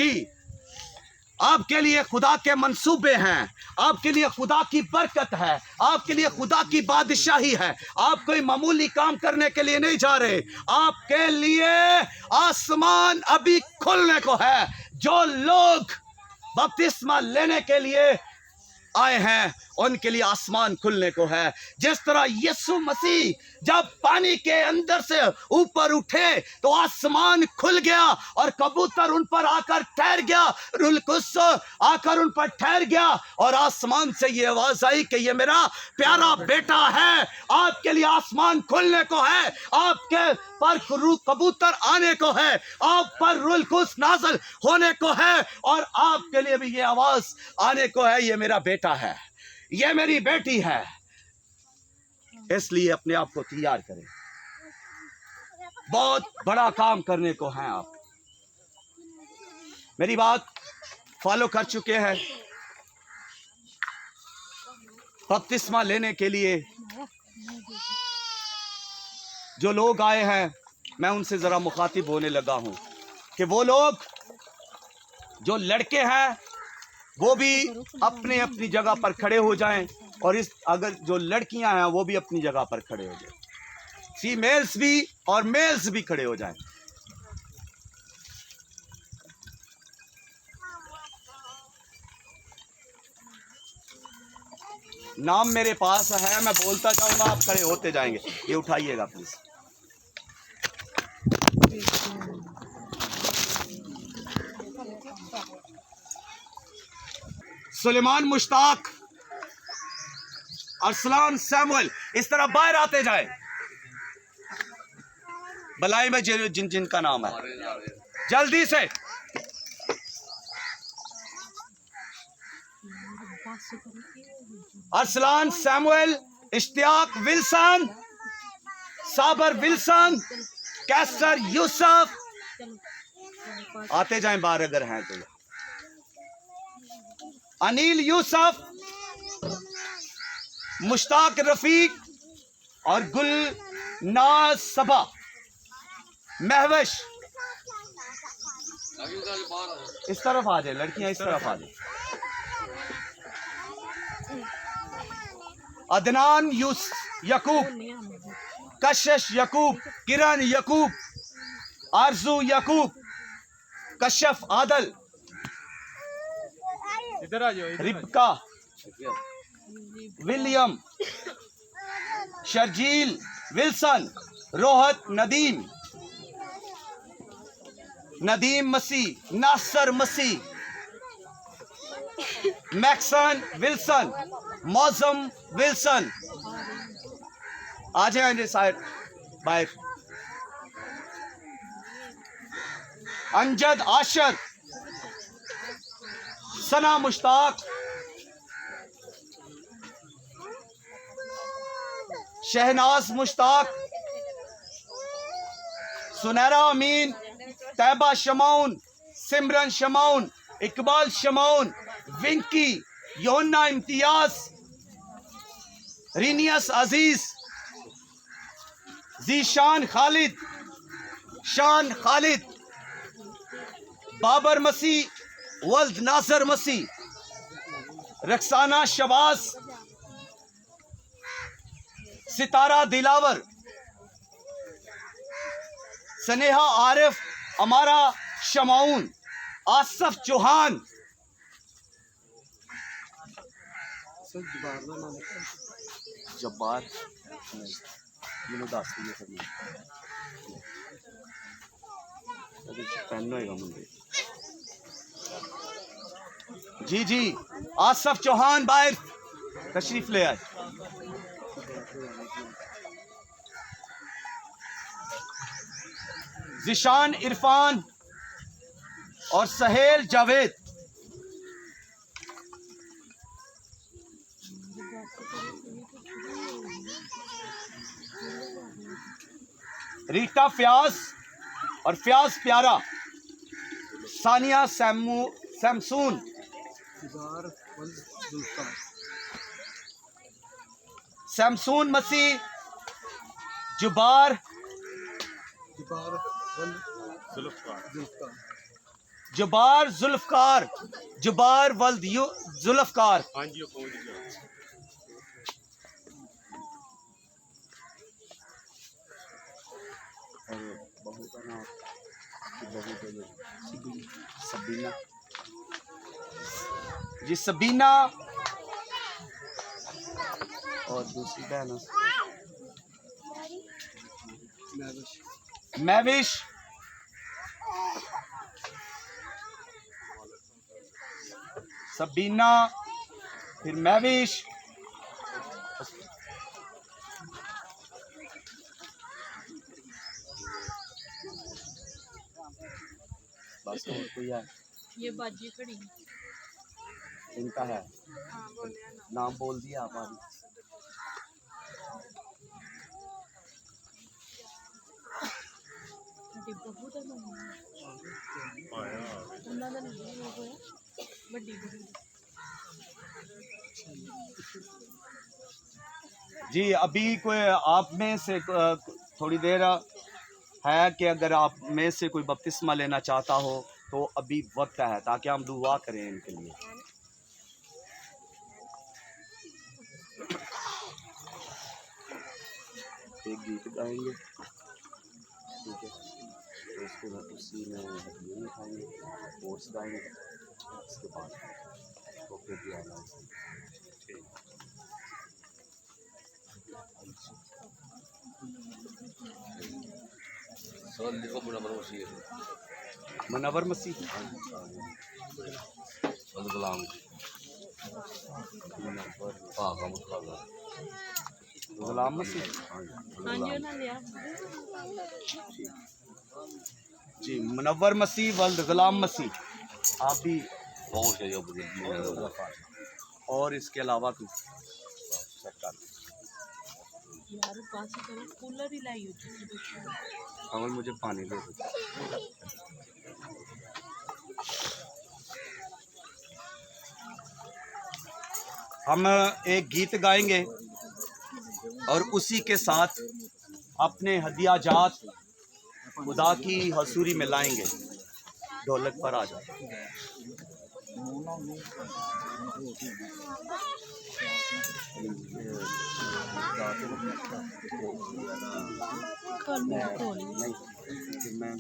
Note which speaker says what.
Speaker 1: जी, आपके लिए खुदा के मंसूबे हैं, आपके लिए खुदा की बरकत है, आपके लिए खुदा की बादशाही है। आप कोई मामूली काम करने के लिए नहीं जा रहे, आपके लिए आसमान अभी खुलने को है। जो लोग बपतिस्मा लेने के लिए आए हैं उनके लिए आसमान खुलने को है। जिस तरह यीशु मसीह जब पानी के अंदर से ऊपर उठे तो आसमान खुल गया और कबूतर उन पर आकर ठहर गया, रूह कुद्स आकर उन पर ठहर गया और आसमान से ये आवाज आई कि ये मेरा प्यारा बेटा है। आपके लिए आसमान खुलने को है, आपके पर कबूतर आने को है, आप पर रूह कुद्स नाज़िल होने को है और आपके लिए भी ये आवाज आने को है, ये मेरा बेटा है, ये मेरी बेटी है। इसलिए अपने आप को तैयार करें, बहुत बड़ा काम करने को है। आप मेरी बात फॉलो कर चुके हैं। बपतिस्मा लेने के लिए जो लोग आए हैं, मैं उनसे जरा मुखातिब होने लगा हूं कि वो लोग जो लड़के हैं वो भी अपने अपनी जगह पर खड़े हो जाएं और इस अगर जो लड़कियां हैं वो भी अपनी जगह पर खड़े हो जाएं, फीमेल्स भी और मेल्स भी खड़े हो जाएं। नाम मेरे पास है, मैं बोलता जाऊंगा, आप खड़े होते जाएंगे। ये उठाइएगा प्लीज। सुलेमान मुश्ताक, अरसलान सैमुअल, इस तरह बाहर आते जाए। भलाई में जिन जिन का नाम है जल्दी से। अरसलान सैमुअल, इश्तियाक विल्सन, साबर विल्सन, कैसर यूसुफ, आते जाएं बाहर अगर हैं तो। अनिल यूसुफ, मुश्ताक रफीक और गुलनाज सबा, महवश इस तरफ आ जाए, लड़कियां इस तरफ आ जाए। अदनान यकूब, कशिश यकूब, किरण यकूब, आरजू यकूब, कशफ आदल, इधर आ जाओ, रिबका, विलियम, शर्जील विल्सन, रोहत नदीम, नदीम मसीह, नासर मसीह, मैक्सन विल्सन, मौजम विल्सन, आ जाए साइड बाहर। अंजद आशर, सना मुश्ताक, शहनाज मुश्ताक, सुनैरा अमीन, तैबा शमाउन, सिमरन शमाउन, इकबाल शमाउन, विंकी, योना इम्तियाज, रीनियस अजीज, जीशान खालिद, शान खालिद, बाबर मसीह, वल्द नासर मसीह, रक्साना शबाज, सितारा दिलावर, सनेहा आरिफ, अमारा शमाउन, आसफ चौहान, जब्बार जी जी, आसफ चौहान बाहर तशरीफ ले आए। जिशान इरफान और सहेल जावेद, रीटा फ्याज और फ्याज प्यारा, सानिया सैमसून, सैमसून मसीह, जुबार, जुबार जुल्फकार, जुबार वल्द जुल्फकार।
Speaker 2: हाँ जी, वो पहुंच गया।
Speaker 1: बहू का नाम सबीना जी, सबीना। और दूसरी बहन महविश, सबीना, फिर महविश। बस और कोई है?
Speaker 3: ये बाजी खड़ी
Speaker 1: इनका है
Speaker 3: हाँ बोले ना
Speaker 1: नाम बोल दिया आप आगे।
Speaker 3: बड़ी बहुत है
Speaker 2: आया
Speaker 3: ਉਹਨਾਂ ਦਾ ਨਹੀਂ ਹੋ ਗਿਆ ਵੱਡੀ ਬਹੂ
Speaker 1: जी, अभी कोई आप में से थोड़ी देर है कि अगर आप में से कोई बपतिस्मा लेना चाहता हो तो अभी वक्त है, ताकि हम दुआ करें इनके लिए। एक गीत गाएंगे, ठीक है, तो उसके बाद उसी में हदिये खाएंगे, ओट्स गाएंगे, उसके बाद तो फिर भी आना मुनव्वर मसीह गुलाम गुलाम मसीह
Speaker 3: हाँ जी ਉਹਨਾਂ ਲਿਆ
Speaker 1: जी, मुनव्वर मसीह वल्द गुलाम मसीह। आप भी और इसके अलावा कुछ
Speaker 3: यार पास करो कूलर ही लाई होती
Speaker 1: अमल मुझे पानी दे दो। हम एक गीत गाएंगे और उसी के साथ अपने हदिया जात खुदा की हसूरी में लाएंगे। ढोलक पर आ जाओ।
Speaker 3: कल मैं खोल
Speaker 1: नहीं, मैं